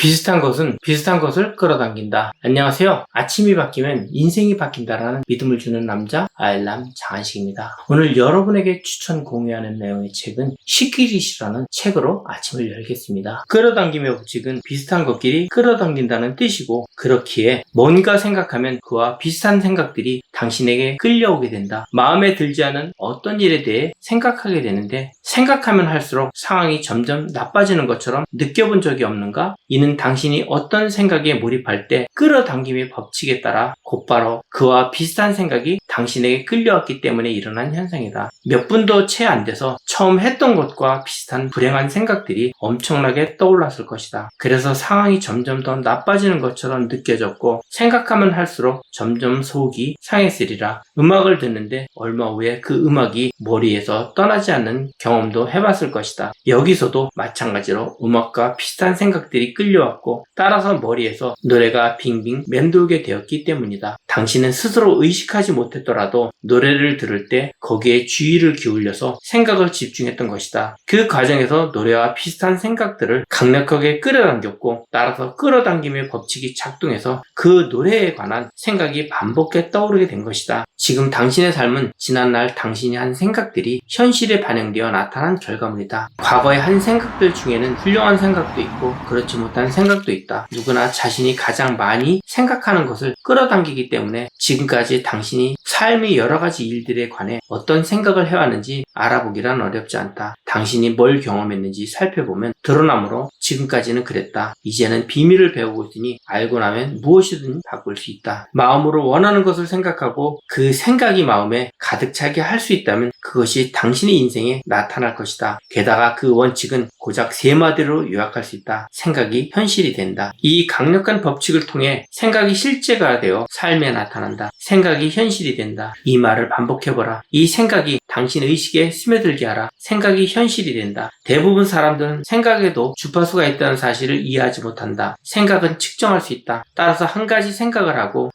비슷한 것은 비슷한 것을 끌어당긴다. 안녕하세요. 아침이 바뀌면 인생이 바뀐다라는 믿음을 주는 남자 알람 장한식입니다. 오늘 여러분에게 추천 공유하는 내용의 책은 시크릿이라는 책으로 아침을 열겠습니다. 끌어당김의 법칙은 비슷한 것끼리 끌어당긴다는 뜻이고, 그렇기에 뭔가 생각하면 그와 비슷한 생각들이 당신에게 끌려오게 된다. 마음에 들지 않은 어떤 일에 대해 생각하게 되는데, 생각하면 할수록 상황이 점점 나빠지는 것처럼 느껴본 적이 없는가? 이는 당신이 어떤 생각에 몰입할 때 끌어당김의 법칙에 따라 곧바로 그와 비슷한 생각이 당신에게 끌려왔기 때문에 일어난 현상이다. 몇 분도 채 안 돼서 처음 했던 것과 비슷한 불행한 생각들이 엄청나게 떠올랐을 것이다. 그래서 상황이 점점 더 나빠지는 것처럼 느껴졌고, 생각하면 할수록 점점 속이 상했으리라. 음악을 듣는데 얼마 후에 그 음악이 머리에서 떠나지 않는 경험도 해봤을 것이다. 여기서도 마찬가지로 음악과 비슷한 생각들이 끌려왔고, 따라서 머리에서 노래가 빙빙 맴돌게 되었기 때문이다. 당신은 스스로 의식하지 못했더라도 노래를 들을 때 거기에 주의를 기울여서 생각을 집중했던 것이다. 그 과정에서 노래와 비슷한 생각들을 강력하게 끌어당겼고, 따라서 끌어당김의 법칙이 작동해서 그 노래에 관한 생각이 반복해 떠오르게 된 것이다. 지금 당신의 삶은 지난날 당신이 한 생각들이 현실에 반영되어 나타난 결과물이다. 과거의 한 생각들 중에는 훌륭한 생각도 있고 그렇지 못한 생각도 있다. 누구나 자신이 가장 많이 생각하는 것을 끌어당기기 때문에 지금까지 당신이 삶의 여러 가지 일들에 관해 어떤 생각을 해왔는지 알아보기란 어렵지 않다. 당신이 뭘 경험했는지 살펴보면 드러나므로 지금까지는 그랬다. 이제는 비밀을 배우고 있으니 알고 나면 무엇이든 바꿀 수 있다. 마음으로 원하는 것을 생각하고 그 생각이 마음에 가득 차게 할 수 있다면 그것이 당신의 인생에 나타날 것이다. 게다가 그 원칙은 고작 3마디로 요약할 수 있다. 생각이 현실이 된다. 이 강력한 법칙을 통해 생각이 실제가 되어 삶에 나타난다. 생각이 현실이 된다. 이 말을 반복해보라. 이 생각이 당신의 의식에 스며들게 하라. 생각이 현실이 된다. 대부분 사람들은 생각에도 주파수가 있다는 사실을 이해하지 못한다. 생각은 측정할 수 있다. 따라서 한 가지 생각을 하고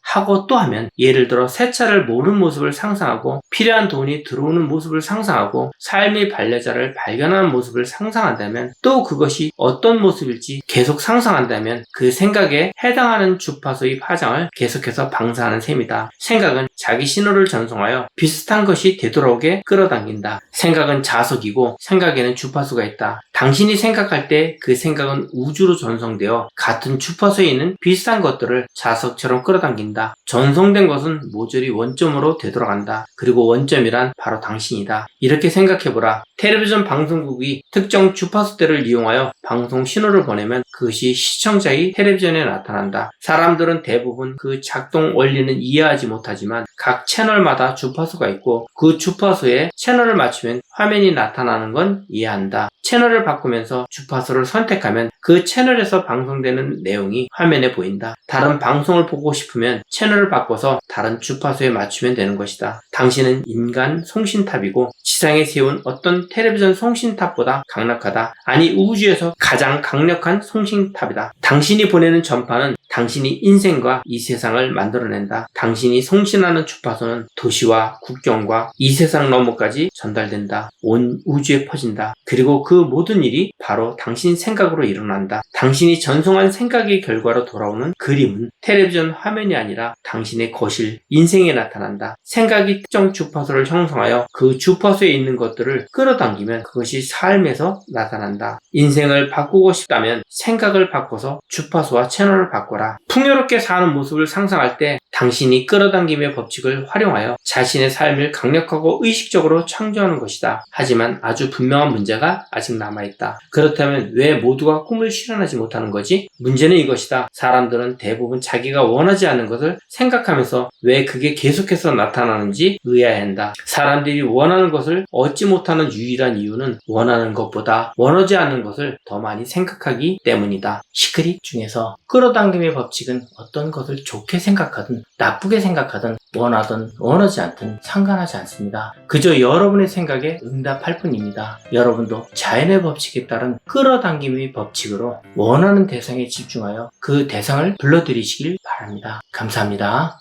또 하면, 예를 들어 새 차를 모르는 모습을 상상하고, 필요한 돈이 들어오는 모습을 상상하고, 삶의 반려자를 발견하는 모습을 상상한다면, 또 그것이 어떤 모습일지 계속 상상한다면 그 생각에 해당하는 주파수의 파장을 계속해서 방사하는 셈이다. 생각은 자기 신호를 전송하여 비슷한 것이 되돌아오게 끌어당긴다. 생각은 자석이고 생각에는 주파수가 있다. 당신이 생각할 때 그 생각은 우주로 전송되어 같은 주파수에 있는 비슷한 것들을 자석처럼 끌어당긴다. 전송된 것은 모조리 원점으로 되돌아간다. 그리고 원점이란 바로 당신이다. 이렇게 생각해보라. 텔레비전 방송국이 특정 주파수대를 이용하여 방송 신호를 보내면 그것이 시청자의 텔레비전에 나타난다. 사람들은 대부분 그 작동 원리는 이해하지 못하지만 각 채널마다 주파수가 있고, 그 주파수에 채널을 맞추면 화면이 나타나는 건 이해한다. 채널을 바꾸면서 주파수를 선택하면 그 채널에서 방송되는 내용이 화면에 보인다. 다른 방송을 보고 싶으면 채널을 바꿔서 다른 주파수에 맞추면 되는 것이다. 당신은 인간 송신탑이고 지상에 세운 어떤 텔레비전 송신탑보다 강력하다. 아니, 우주에서 가장 강력한 송신탑이다. 당신이 보내는 전파는 당신이 인생과 이 세상을 만들어낸다. 당신이 송신하는 주파수는 도시와 국경과 이 세상 너머까지 전달된다. 온 우주에 퍼진다. 그리고 그 모든 일이 바로 당신 생각으로 일어난다. 당신이 전송한 생각의 결과로 돌아오는 그림은 텔레비전 화면이 아니라 당신의 거실, 인생에 나타난다. 생각이 특정 주파수를 형성하여 그 주파수에 있는 것들을 끌어당기면 그것이 삶에서 나타난다. 인생을 바꾸고 싶다면 생각을 바꿔서 주파수와 채널을 바꿔라. 풍요롭게 사는 모습을 상상할 때 당신이 끌어당김의 법칙을 활용하여 자신의 삶을 강력하고 의식적으로 창조하는 것이다. 하지만 아주 분명한 문제가 아직 남아있다. 그렇다면 왜 모두가 꿈을 실현하지 못하는 거지? 문제는 이것이다. 사람들은 대부분 자기가 원하지 않는 것을 생각하면서 왜 그게 계속해서 나타나는지 의아해한다. 사람들이 원하는 것을 얻지 못하는 유일한 이유는 원하는 것보다 원하지 않는 것을 더 많이 생각하기 때문이다. 시크릿 중에서 끌어당김의 법칙은 어떤 것을 좋게 생각하든 나쁘게 생각하든 원하든 원하지 않든 상관하지 않습니다. 그저 여러분의 생각에 응답할 뿐입니다. 여러분도 자연의 법칙에 따른 끌어당김의 법칙으로 원하는 대상에 집중하여 그 대상을 불러들이시길 바랍니다. 감사합니다.